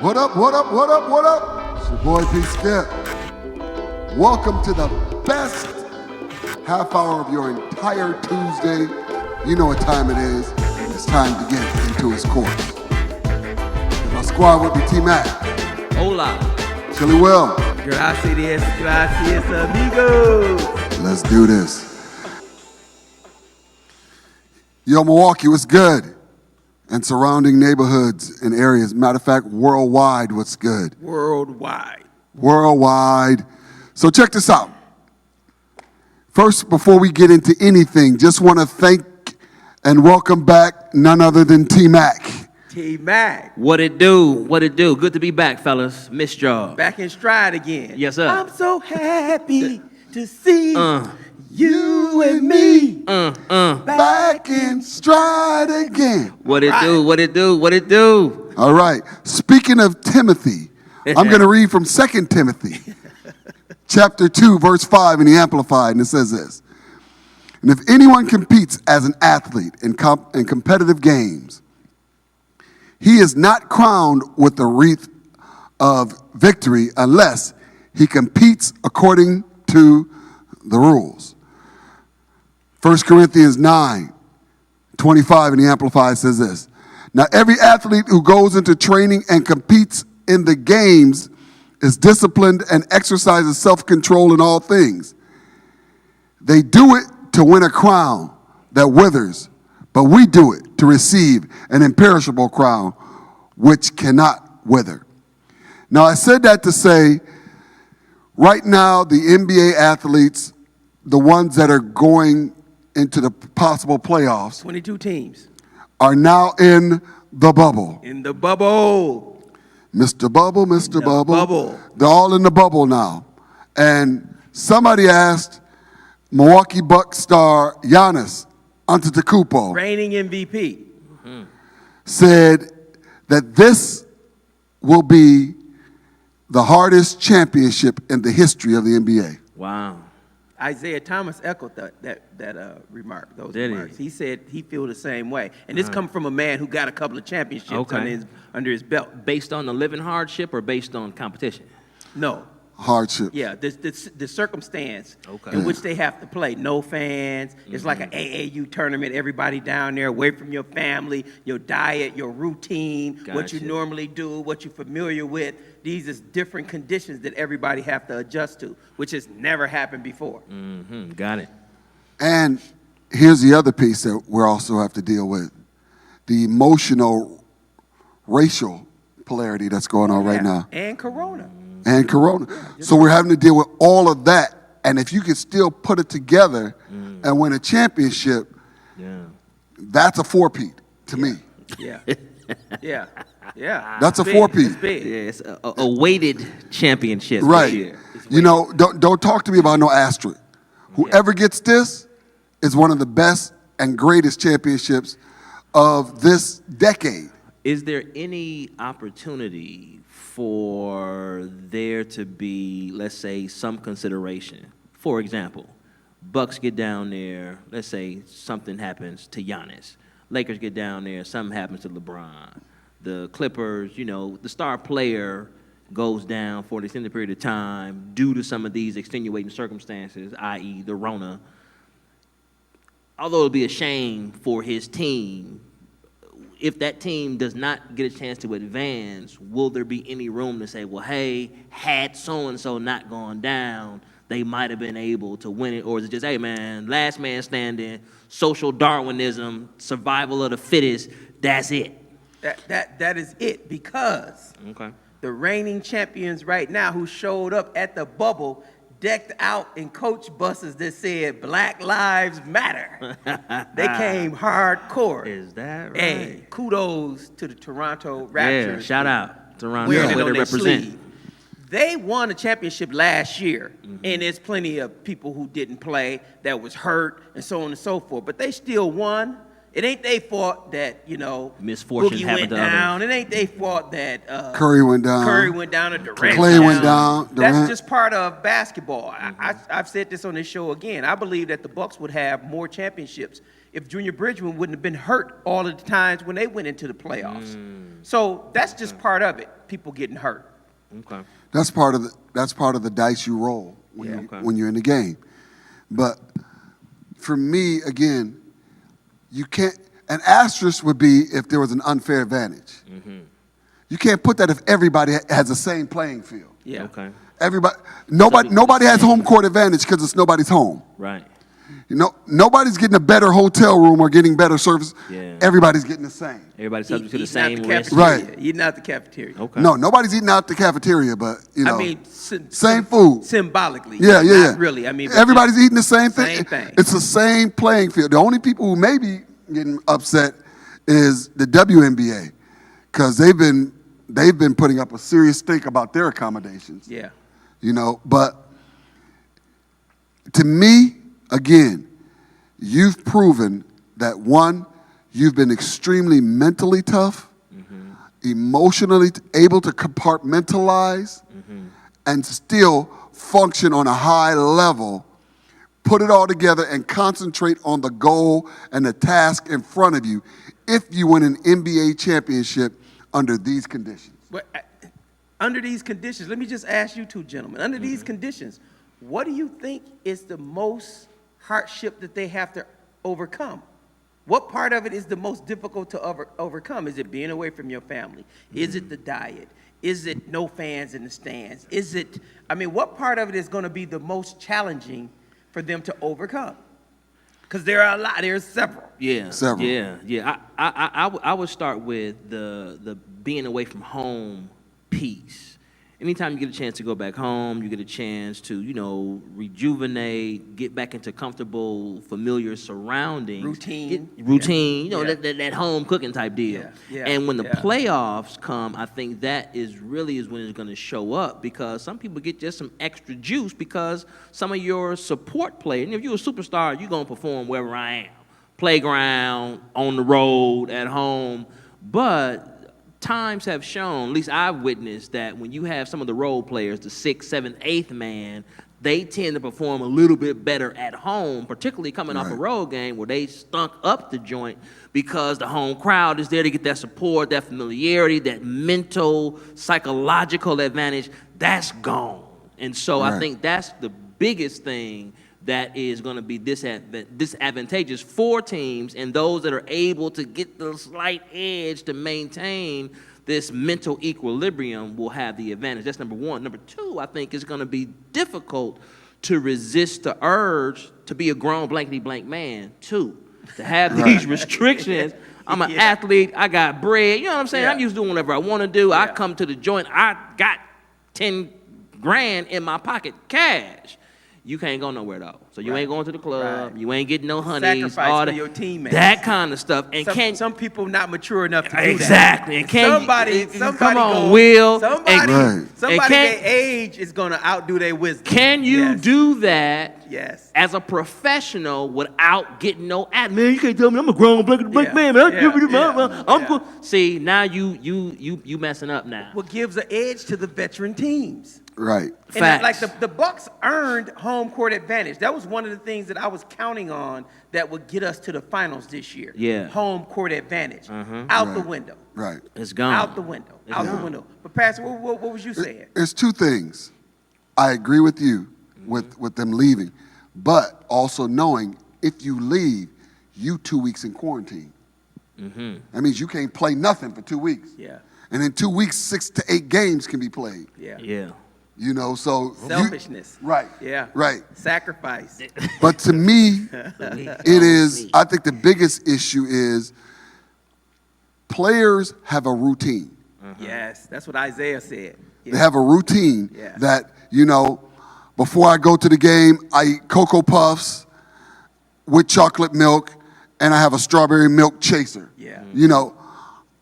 What up, what up, what up, what up? It's your boy P. Skip. Welcome to the best half hour of your entire Tuesday. You know what time it is. It's time to get into his course. My squad with me, T-Mac. Hola. Chili Will. Gracias, amigos. Let's do this. Yo, Milwaukee, what's good? And surrounding neighborhoods and areas. Matter of fact, worldwide, what's good? Worldwide. So check this out. First, before we get into anything, just want to thank and welcome back none other than T-Mac. T-Mac. What it do? What it do? Good to be back, fellas. Missed y'all. Back in stride again. Yes, sir. I'm so happy to see you and me Back in stride again. What it do? What it do? What it do? All right. Speaking of Timothy, I'm going to read from 2 Timothy, chapter 2, verse 5 in the Amplified, and it says this. And if anyone competes as an athlete in competitive games, he is not crowned with the wreath of victory unless he competes according to the rules. 1 Corinthians 9:25 in the Amplified says this. Now every athlete who goes into training and competes in the games is disciplined and exercises self-control in all things. They do it to win a crown that withers, but we do it to receive an imperishable crown which cannot wither. Now I said that to say, right now the NBA athletes, the ones that are going into the possible playoffs, 22 teams. Are now in the bubble. In the bubble. Mr. Bubble, Mr. Bubble. Bubble. They're all in the bubble now. And somebody asked Milwaukee Bucks star Giannis Antetokounmpo, Reigning MVP. said that this will be the hardest championship in the history of the NBA. Wow. Isaiah Thomas echoed that remark, those Did he? remarks. He said he feels the same way. And this comes from a man who got a couple of championships under his belt. Based on the living hardship or based on competition? No. Hardship. Yeah, the circumstance in which they have to play. No fans. It's like an AAU tournament. Everybody down there, away from your family, your diet, your routine, what you normally do, what you're familiar with. These is different conditions that everybody have to adjust to, which has never happened before. Got it. And here's the other piece that we also have to deal with. The emotional, racial polarity that's going on right now. And Corona. And Corona. So we're having to deal with all of that. And if you can still put it together and win a championship, that's a four-peat to me. Yeah. Yeah. That's a Big. four-peat. It's big. Yeah, it's a weighted championship. Right. This year. You know, don't talk to me about no asterisk. Whoever gets this is one of the best and greatest championships of this decade. Is there any opportunity for there to be, let's say, some consideration? For example, Bucks get down there, let's say something happens to Giannis. Lakers get down there, something happens to LeBron. The Clippers, you know, the star player goes down for an extended period of time due to some of these extenuating circumstances, i.e. the Rona. Although it would be a shame for his team, if that team does not get a chance to advance, will there be any room to say, well, hey, had so-and-so not gone down, they might have been able to win it? Or is it just, hey, man, last man standing, social Darwinism, survival of the fittest, that's it? That is it, because the reigning champions right now who showed up at the bubble decked out in coach buses that said Black Lives Matter. They came hardcore. Is that right? Hey, kudos to the Toronto Raptors. Yeah, shout out. Toronto, Wearing it way on to their represent. sleeve. They won a championship last year, and there's plenty of people who didn't play that was hurt and so on and so forth, but they still won. It ain't their fault that, you know, misfortunes Boogie happened went to down. others. It ain't their fault that Curry went down. or Durant Clay went down. That's Durant. just part of basketball. I've said this on this show again. I believe that the Bucks would have more championships if Junior Bridgman wouldn't have been hurt all of the times when they went into the playoffs. So that's just part of it. People getting hurt. Okay. That's part of the dice you roll when you're in the game. But for me, again, you can't. An asterisk would be if there was an unfair advantage. You can't put that if everybody has the same playing field. Yeah. Okay. Nobody has home court advantage because it's nobody's home. Right. Nobody's getting a better hotel room or getting better service. Yeah. Everybody's getting the same. Everybody's subject to the Eating out same the risk. cafeteria. Right. Eating out the cafeteria. Okay. No, nobody's eating out the cafeteria, but I mean, same food. Symbolically. Yeah. Not really. I mean, but everybody's eating the same thing. Same thing. It's the same playing field. The only people who may be getting upset is the WNBA, because they've been putting up a serious stink about their accommodations. Yeah. But to me, again, you've proven that, one, you've been extremely mentally tough, emotionally able to compartmentalize, and still function on a high level, put it all together and concentrate on the goal and the task in front of you if you win an NBA championship under these conditions. But under these conditions, let me just ask you two gentlemen, under these conditions, what do you think is the most hardship that they have to overcome? What part of it is the most difficult to overcome? Is it being away from your family? Is it the diet? Is it no fans in the stands? What part of it is going to be the most challenging for them to overcome? Because there are there's several. Yeah. Several. Yeah. I would start with the being away from home piece. Anytime you get a chance to go back home, you get a chance to, rejuvenate, get back into comfortable, familiar surroundings. Routine. That home cooking type deal. Yeah. And when the playoffs come, I think that is when it's going to show up, because some people get just some extra juice because some of your support players, if you're a superstar, you're going to perform wherever I am. Playground, on the road, at home. But times have shown, at least I've witnessed, that when you have some of the role players, the 6th, 7th, 8th man, they tend to perform a little bit better at home, particularly coming off a road game where they stunk up the joint, because the home crowd is there to get that support, that familiarity, that mental, psychological advantage. That's gone. And so I think that's the biggest thing that is going to be disadvantageous for teams, and those that are able to get the slight edge to maintain this mental equilibrium will have the advantage. That's number one. Number two, I think it's going to be difficult to resist the urge to be a grown blankety-blank man, too. To have these restrictions. I'm an athlete. I got bread. You know what I'm saying? I'm used to doing whatever I want to do. I come to the joint. I got 10 grand in my pocket cash. You can't go nowhere, though. So you ain't going to the club. Right. You ain't getting no honeys. Sacrifice for your teammates. That kind of stuff. And some people not mature enough to do exactly. that. And somebody come on, go, Will. Somebody their age is going to outdo their wisdom. Can you do that as a professional without getting no man, you can't tell me I'm a grown black man. See, now you messing up now. What gives an edge to the veteran teams? Right. And like the Bucks earned home court advantage. That was one of the things that I was counting on that would get us to the finals this year. Yeah. Home court advantage. Out the window. Right. It's gone. Out the window. The window. But Pastor, what was you saying? There's two things. I agree with you with them leaving, but also knowing if you leave, you 2 weeks in quarantine. That means you can't play nothing for 2 weeks. Yeah. And in 2 weeks, 6 to 8 games can be played. Yeah. So selfishness. Right. Yeah. Right. Sacrifice. But to me, it is, I think the biggest issue is players have a routine. Yes, that's what Isaiah said. They have a routine that, before I go to the game, I eat Cocoa Puffs with chocolate milk, and I have a strawberry milk chaser. Yeah.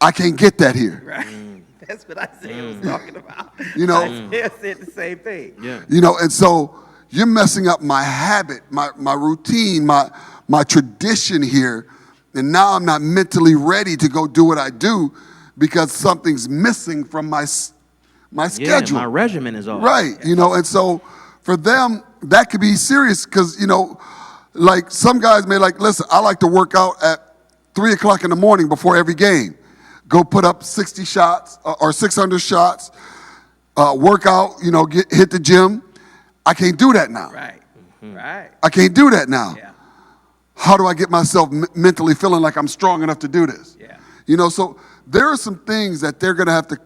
I can't get that here. Right. That's what Isaiah was talking about. Isaiah said the same thing. Yeah. And so you're messing up my habit, my routine, my tradition here, and now I'm not mentally ready to go do what I do because something's missing from my schedule. My regimen is off. Right, and so for them, that could be serious because, like some guys may listen, I like to work out at 3 o'clock in the morning before every game. go put up 60 shots or 600 shots, work out, hit the gym. I can't do that now. Right. Right. I can't do that now. Yeah. How do I get myself mentally feeling like I'm strong enough to do this? Yeah. So there are some things that they're going to have to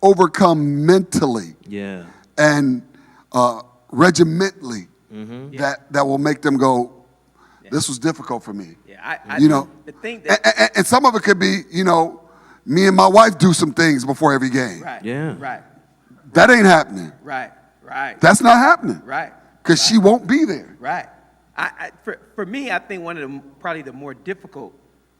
overcome mentally. Yeah. And regimentally that will make them go, this was difficult for me. Yeah, I the thing that, and some of it could be, me and my wife do some things before every game. Right. Yeah. Right. That ain't happening. Right. Right. That's not happening. Right. Because she won't be there. Right. For me, I think one of probably the more difficult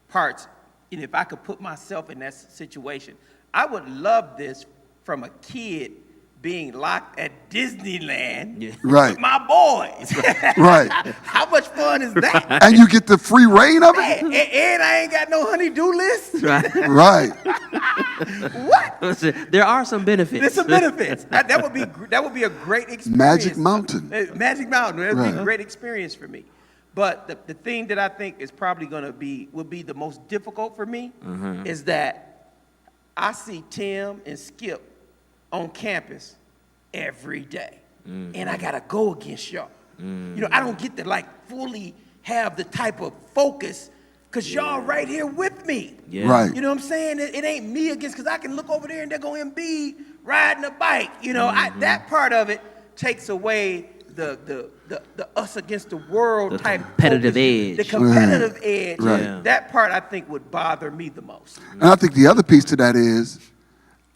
parts, if I could put myself in that situation, I would love this from a kid being locked at Disneyland Right. with my boys. Right. How much fun is that? And you get the free reign of it? And I ain't got no honey-do list? Right. Right. What? There are some benefits. There's some benefits. That would be a great experience. Magic Mountain. Magic Mountain. That would be Right. a great experience for me. But the thing that I think is probably would be the most difficult for me is that I see Tim and Skip on campus every day. And I got to go against y'all. I don't get to fully have the type of focus because y'all right here with me. Yeah. Right. You know what I'm saying? It ain't me against, because I can look over there and they're going Embiid riding a bike. That part of it takes away the us against the world type competitive focus, edge. The competitive edge. Right. Yeah. That part I think would bother me the most. And I think the other piece to that is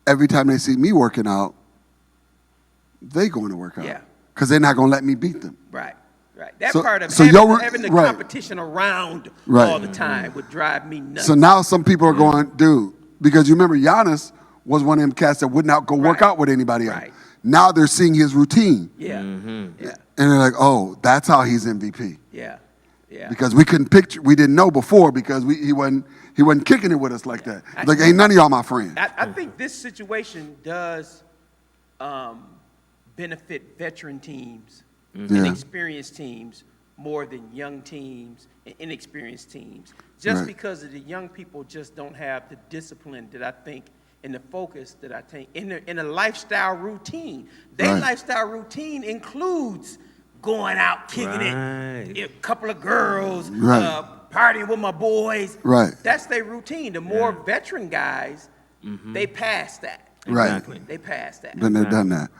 every time they see me working out, they going to work out. Yeah. Because they're not going to let me beat them. Right. Right. That So- part of so having the right. competition around Right. all the time would drive me nuts. So now some people are going, dude, because you remember Giannis was one of them cats that would not go work Right. out with anybody else. Right. Now they're seeing his routine. Yeah. And they're like, oh, that's how he's MVP. Yeah. Yeah. Because we didn't know before because he wasn't kicking it with us like that. Like, ain't none of y'all my friend. I think this situation does benefit veteran teams and Yeah. experienced teams more than young teams and inexperienced teams. Just Right. because of the young people just don't have the discipline that I think and the focus that I think in a lifestyle routine. Their Right. lifestyle routine includes going out, kicking Right. it, a couple of girls, Right. partying with my boys. Right. That's their routine. The more veteran guys, they pass that. Right. Exactly. They pass that. Been there, done that.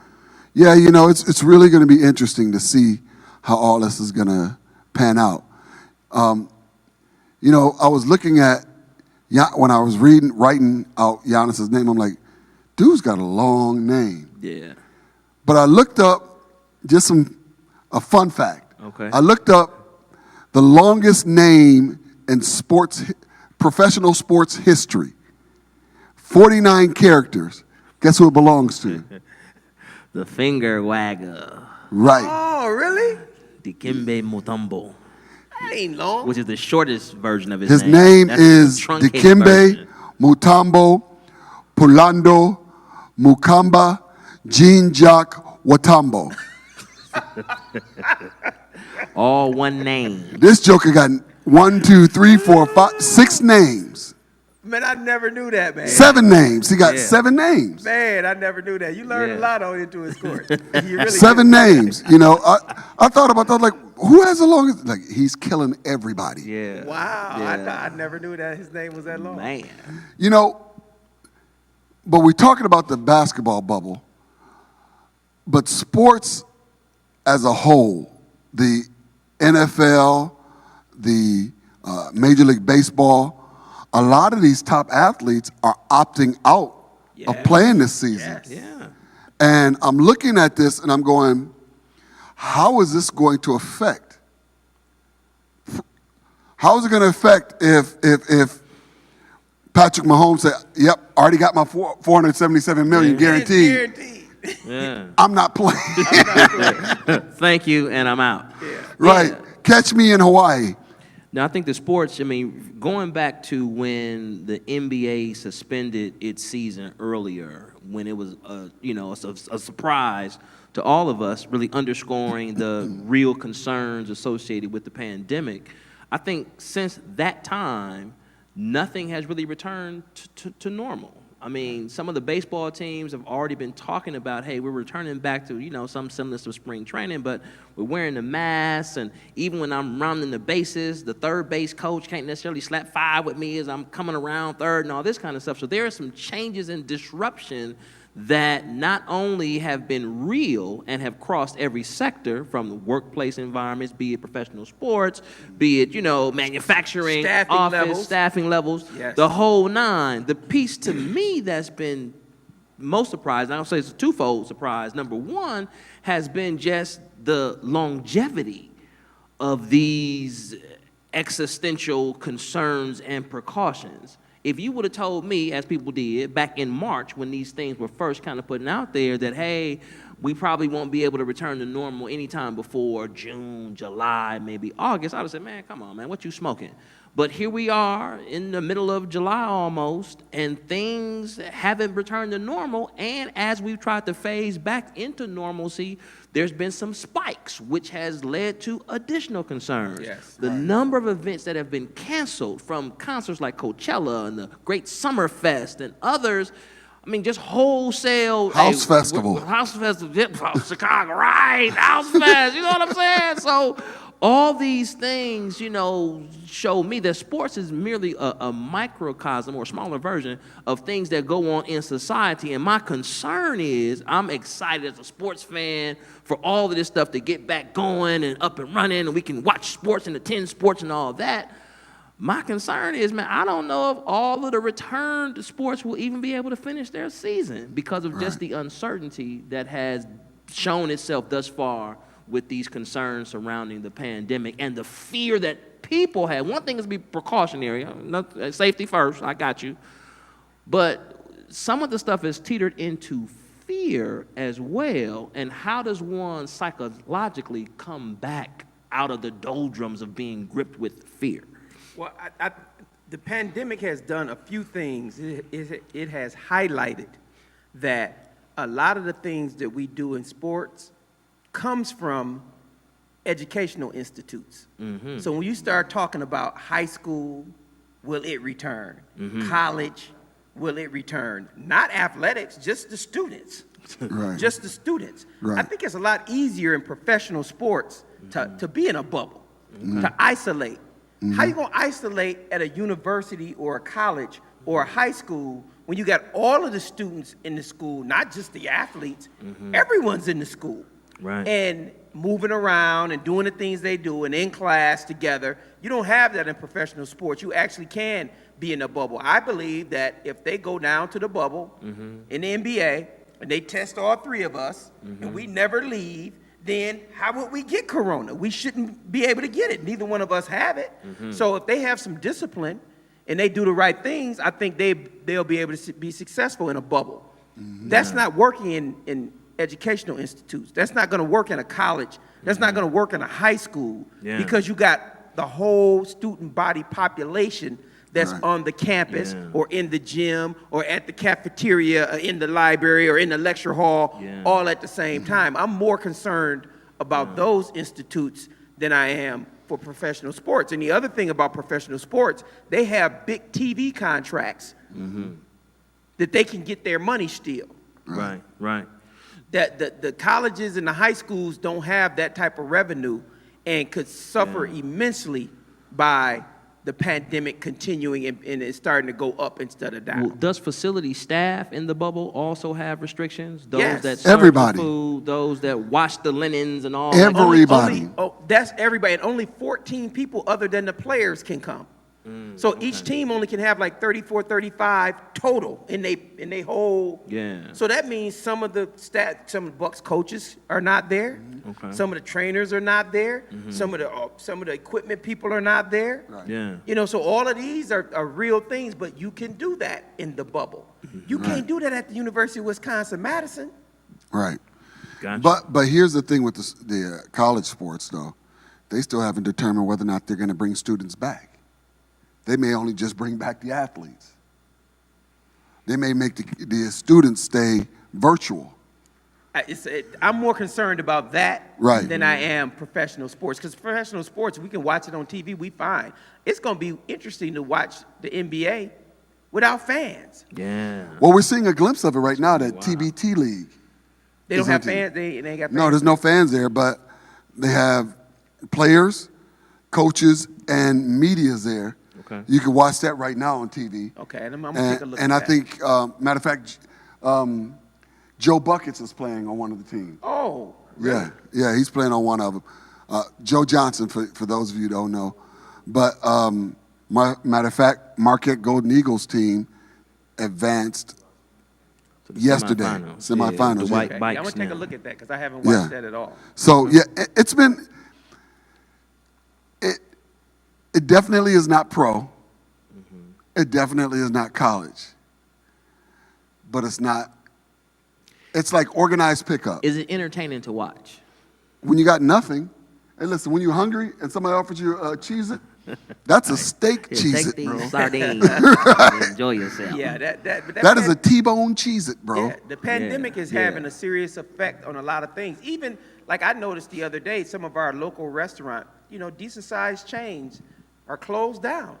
Yeah, it's really going to be interesting to see how all this is going to pan out. I was looking at, when I was writing out Giannis's name, I'm like, dude's got a long name. Yeah. But I looked up just a fun fact. Okay. I looked up the longest name in professional sports history. 49 characters. Guess who it belongs to? The finger wagger. Right. Oh, really? Dikembe Mutombo, That ain't long. which is the shortest version of his His name. name That's the is truncated Dikembe version. Mutombo Pulando Mukamba Jean Jacques Watambo. All one name. This joker got 1, 2, 3, 4, 5, 6 names. Man, I never knew that, man. 7 names. He got Yeah. 7 names. Man, I never knew that. You learn Yeah. a lot on Into His Court. You really 7 do. names. I thought about that. Like, who has the longest? Like, he's killing everybody. Yeah. Wow. Yeah. I never knew that his name was that long. Man. But we're talking about the basketball bubble. But sports as a whole, the NFL, the Major League Baseball, a lot of these top athletes are opting out of Yes. playing this season. Yes. Yeah. And I'm looking at this and I'm going, how is this going to affect? How is it going to affect if Patrick Mahomes said, yep, already got my $477 million It's guaranteed. guaranteed. Yeah. I'm not playing. Thank you, and I'm out. Right. Yeah. Catch me in Hawaii. Now, I think the sports, going back to when the NBA suspended its season earlier, when it was, a surprise to all of us, really underscoring the real concerns associated with the pandemic, I think since that time, nothing has really returned to normal. I mean, some of the baseball teams have already been talking about, hey, we're returning back to, some semblance of spring training, but we're wearing the masks, and even when I'm rounding the bases, the third base coach can't necessarily slap five with me as I'm coming around third and all this kind of stuff. So there are some changes and disruption that not only have been real and have crossed every sector, from the workplace environments, be it professional sports, be it, manufacturing, staffing levels, yes. The whole nine. The piece to me that's been most surprising, I don't say it's a twofold surprise. Number one has been just the longevity of these existential concerns and precautions. If you would have told me, as people did back in March when these things were first kind of putting out there, that, hey, we probably won't be able to return to normal anytime before June, July, maybe August, I would have said, man, come on, man, what you smoking? But here we are in the middle of July almost, and things haven't returned to normal. And as we've tried to phase back into normalcy, there's been some spikes, which has led to additional concerns. Yes, the number of events that have been canceled, from concerts like Coachella and the Great Summer Fest and others. I mean, just wholesale. House festival. House festival, Chicago, right? House fest, you know what I'm saying? So all these things, show me that sports is merely a microcosm or a smaller version of things that go on in society. And my concern is, I'm excited as a sports fan for all of this stuff to get back going and up and running, and we can watch sports and attend sports and all that. My concern is, man, I don't know if all of the return to sports will even be able to finish their season because of just the uncertainty that has shown itself thus far with these concerns surrounding the pandemic and the fear that people had. One thing is to be precautionary, safety first, I got you. But some of the stuff is teetered into fear as well. And how does one psychologically come back out of the doldrums of being gripped with fear? Well, the pandemic has done a few things. It has highlighted that a lot of the things that we do in sports comes from educational institutes. Mm-hmm. So when you start talking about high school, will it return? Mm-hmm. College, will it return? Not athletics, just the students. Right. Just the students. Right. I think it's a lot easier in professional sports to be in a bubble, to isolate. Mm-hmm. How you going to isolate at a university or a college or a high school when you got all of the students in the school, not just the athletes, everyone's in the school. Right. And moving around and doing the things they do and in class together. You don't have that in professional sports. You actually can be in a bubble. I believe that if they go down to the bubble in the NBA and they test all three of us and we never leave, then how would we get corona? We shouldn't be able to get it. Neither one of us have it. So if they have some discipline and they do the right things, I think they'll be able to be successful in a bubble. That's not working in educational institutes. That's not going to work in a college. That's not going to work in a high school because you got the whole student body population that's on the campus or in the gym or at the cafeteria or in the library or in the lecture hall all at the same time. I'm more concerned about those institutes than I am for professional sports. And the other thing about professional sports, they have big TV contracts that they can get their money still. Right. That the colleges and the high schools don't have that type of revenue and could suffer immensely by the pandemic continuing and it's starting to go up instead of down. Well, does facility staff in the bubble also have restrictions? Those Yes. that serve Everybody. the food, those that wash the linens and all Everybody. That's everybody. And only 14 people other than the players can come. So each team only can have like 34, 35 total in they whole. Yeah. So that means some of the Bucks coaches are not there. Okay. Some of the trainers are not there. Some of the equipment people are not there. Right. Yeah. So all of these are real things, but you can do that in the bubble. You can't do that at the University of Wisconsin-Madison. Right. Gotcha. But here's the thing with the college sports, though. They still haven't determined whether or not they're going to bring students back. They may only just bring back the athletes. They may make the students stay virtual. I'm more concerned about that Right. than I am professional sports. Because professional sports, we can watch it on TV, we fine. It's going to be interesting to watch the NBA without fans. Yeah. Well, we're seeing a glimpse of it right now, that TBT league. They don't Is have empty. fans. They ain't got fans. No, there's no fans there, but they have players, coaches, and media's there. Okay. You can watch that right now on TV. Okay, and I'm going to take a look And at I that. think, matter of fact, Joe Buckets is playing on one of the teams. Oh, really? Yeah, he's playing on one of them. Joe Johnson, for those of you who don't know. But matter of fact, Marquette Golden Eagles team advanced To the yesterday. semifinals. Semifinals, The yeah. white Okay. bikes I'm going to take now. a look at that because I haven't watched that at all. So yeah, it's been. It definitely is not pro. It definitely is not college. But it's not. It's like organized pickup. Is it entertaining to watch? When you got nothing, hey, listen. When you're hungry and somebody offers you a Cheez-It, that's a steak Here, Cheez-It, take bro. these sardines and enjoy yourself. Yeah, That is a T-bone Cheez-It, bro. Yeah, the pandemic is yeah. having a serious effect on a lot of things. Even, like I noticed the other day, some of our local restaurant, decent-sized chains are closed down.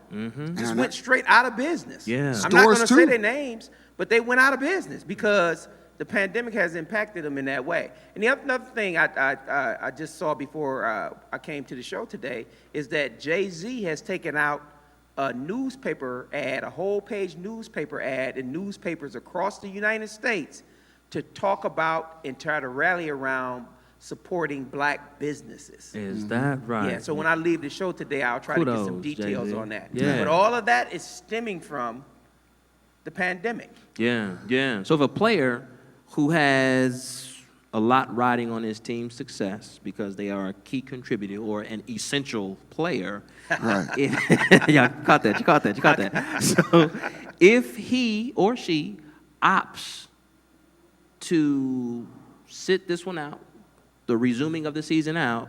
Just And went straight out of business. Yeah. I'm not going Stores, to say too. their names, but they went out of business because the pandemic has impacted them in that way. And the another thing I just saw before I came to the show today is that Jay-Z has taken out a newspaper ad, a whole-page newspaper ad in newspapers across the United States to talk about and try to rally around supporting black businesses. Is that right? Yeah, so when I leave the show today, I'll try to get some Kudos, details Jay-Z. on that. Yeah. But all of that is stemming from the pandemic. Yeah. So if a player who has a lot riding on his team's success because they are a key contributor or an essential player. Right. Yeah, you caught that. So if he or she opts to sit this one out, the resuming of the season out,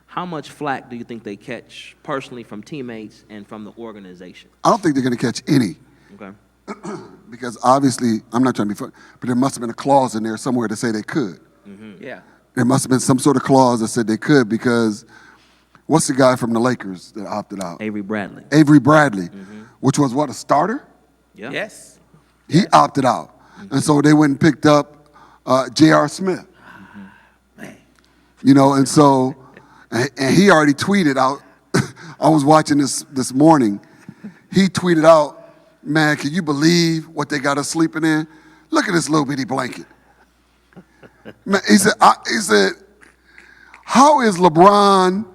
how much flack do you think they catch personally from teammates and from the organization? I don't think they're going to catch any. Okay. Because obviously, I'm not trying to be funny, but there must have been a clause in there somewhere to say they could. Yeah. There must have been some sort of clause that said they could because what's the guy from the Lakers that opted out? Avery Bradley. Avery Bradley, which was what, a starter? Yeah. Yes. He opted out. And so they went and picked up J.R. Smith. Man. And so, and he already tweeted out, I was watching this morning, he tweeted out, man, can you believe what they got us sleeping in? Look at this little bitty blanket. Man, he said, how is LeBron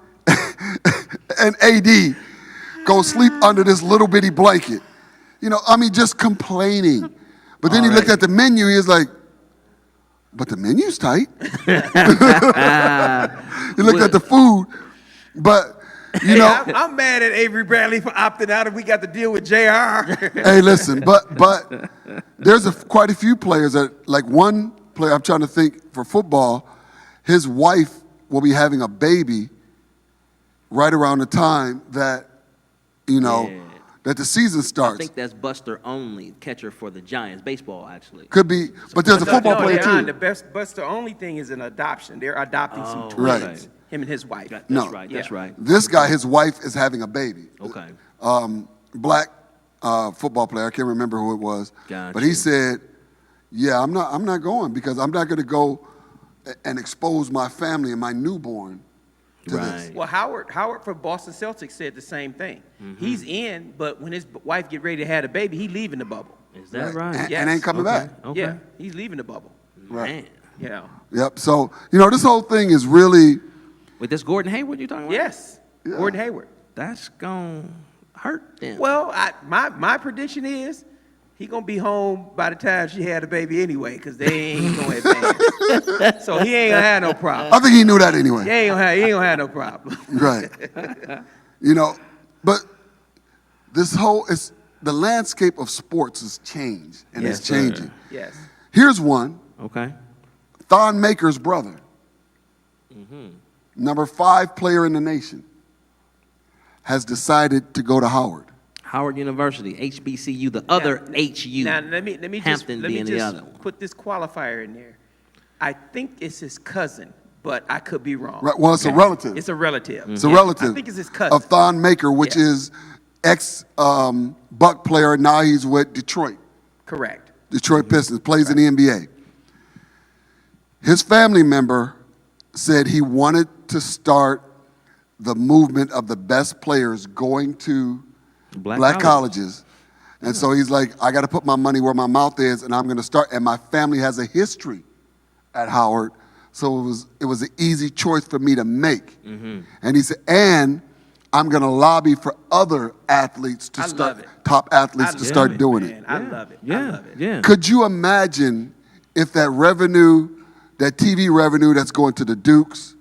and AD go sleep under this little bitty blanket? Just complaining. But then he looked at the menu, he was like, but the menu's tight. He looked at the food, but I'm mad at Avery Bradley for opting out and we got to deal with JR. Hey, listen, but there's quite a few players that, like one player, I'm trying to think for football, his wife will be having a baby right around the time that, that the season I starts. think that's Buster Only, catcher for the Giants, baseball actually. Could be, but there's a football player The too. best, but the only thing is an adoption. They're adopting some twins, Right. him and his wife. That's No. right. Yeah. That's right. This guy, his wife is having a baby. Okay. Black football player, I can't remember who it was. Gotcha. But he said, yeah, I'm not going because I'm not going to go and expose my family and my newborn to this. Right. Well, Howard for Boston Celtics said the same thing. He's in, but when his wife get ready to have a baby, he leaving the bubble. Is that right? And, Yes. and ain't coming Okay. back. Okay. Yeah, he's leaving the bubble. Man. Yeah. Yep. So, this whole thing is really, Wait, this Gordon Hayward you talking about? Yes. Yeah. Gordon Hayward. That's gonna hurt them. Well, my prediction is he gonna be home by the time she had a baby anyway, because they ain't gonna advance. So he ain't gonna have no problem. I think he knew that anyway. He ain't gonna have no problem. Right. But the landscape of sports has changed and Yes, it's changing. Yes. Here's one, Okay. Thon Maker's brother, number 5 player in the nation, has decided to go to Howard. Howard University, HBCU, the other HU. Now let me Hampton just being the just other one. put this qualifier in there. I think it's his cousin, but I could be wrong. Right, well, it's a relative. It's a relative. It's a relative. I think it's his cousin. Of Thon Maker, which is ex-Buck player. Now he's with Detroit. Correct. Detroit Pistons, plays in the NBA. His family member said he wanted to start the movement of the best players going to black colleges. And so he's like, I got to put my money where my mouth is, and I'm going to start. And my family has a history at Howard, so it was an easy choice for me to make. And he said, and I'm going to lobby for other athletes to start, top athletes to start doing it. I love it. I love it. Yeah. Could you imagine if that revenue, that TV revenue that's going to the Dukes,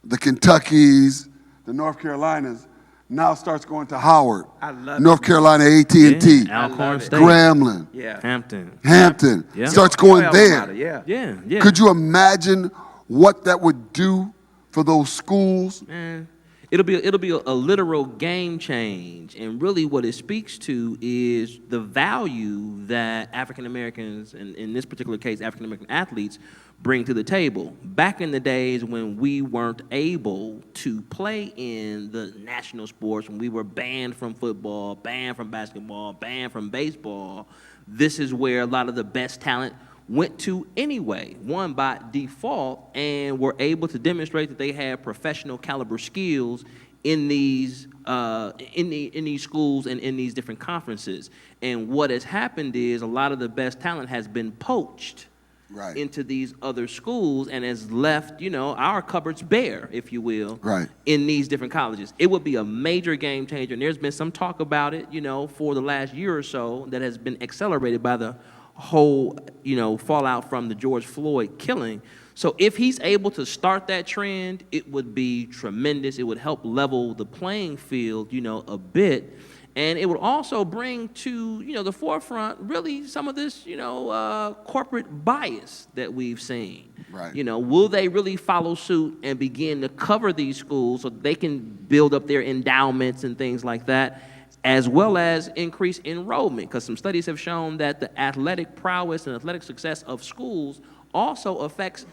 the Kentuckys, the North Carolinas, now starts going to Howard, I love North Carolina A&T, Alcorn State, Grambling, Hampton, starts going there. Yeah. Could you imagine what that would do for those schools? Man, it'll be a literal game change, and really what it speaks to is the value that African Americans, and in this particular case, African American athletes, bring to the table. Back in the days when we weren't able to play in the national sports, when we were banned from football, banned from basketball, banned from baseball, this is where a lot of the best talent went to anyway, one by default, and were able to demonstrate that they had professional caliber skills in these in these schools and in these different conferences. And what has happened is a lot of the best talent has been poached into these other schools and has left, our cupboards bare, if you will, in these different colleges. It would be a major game changer, and there's been some talk about it, for the last year or so that has been accelerated by the whole, fallout from the George Floyd killing. So if he's able to start that trend, it would be tremendous. It would help level the playing field, a bit. And it would also bring to, the forefront really some of this, corporate bias that we've seen. Will they really follow suit and begin to cover these schools so they can build up their endowments and things like that, as well as increase enrollment? Because some studies have shown that the athletic prowess and athletic success of schools also affects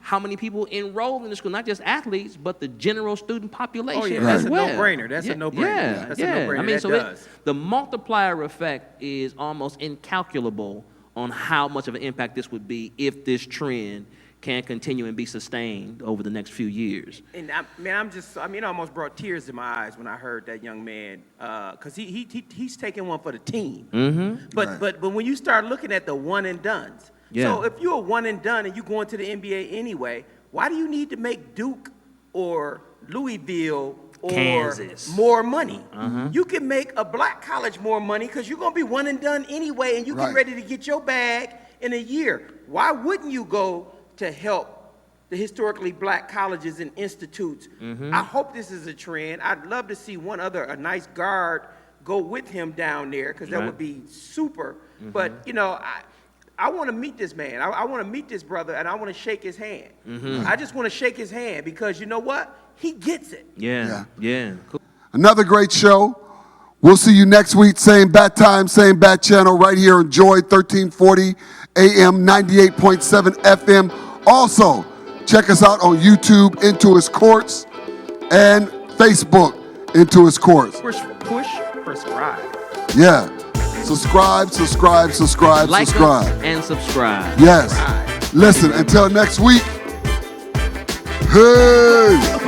how many people enroll in the school, not just athletes, but the general student population that's as well. a no-brainer. That's a no-brainer. That's a no-brainer. I mean, the multiplier effect is almost incalculable on how much of an impact this would be if this trend can continue and be sustained over the next few years. And I almost brought tears to my eyes when I heard that young man, because he's taking one for the team. But when you start looking at the one and dones, so if you're a one and done and you're going to the NBA anyway, why do you need to make Duke or Louisville or Kansas more money? You can make a black college more money because you're going to be one and done anyway, and you get ready to get your bag in a year. Why wouldn't you go to help the historically black colleges and institutes? I hope this is a trend. I'd love to see a nice guard go with him down there, because that would be super. But, I want to meet this man. I want to meet this brother, and I want to shake his hand. I just want to shake his hand because you know what? He gets it. Yeah. Cool. Another great show. We'll see you next week. Same bat time, same bat channel, right here on Joy 1340 AM, 98.7 FM. Also, check us out on YouTube, Into His Courts, and Facebook, Into His Courts. Push, prescribe. Yeah. Subscribe. Like us and subscribe. Yes. Listen, until next week. Hey.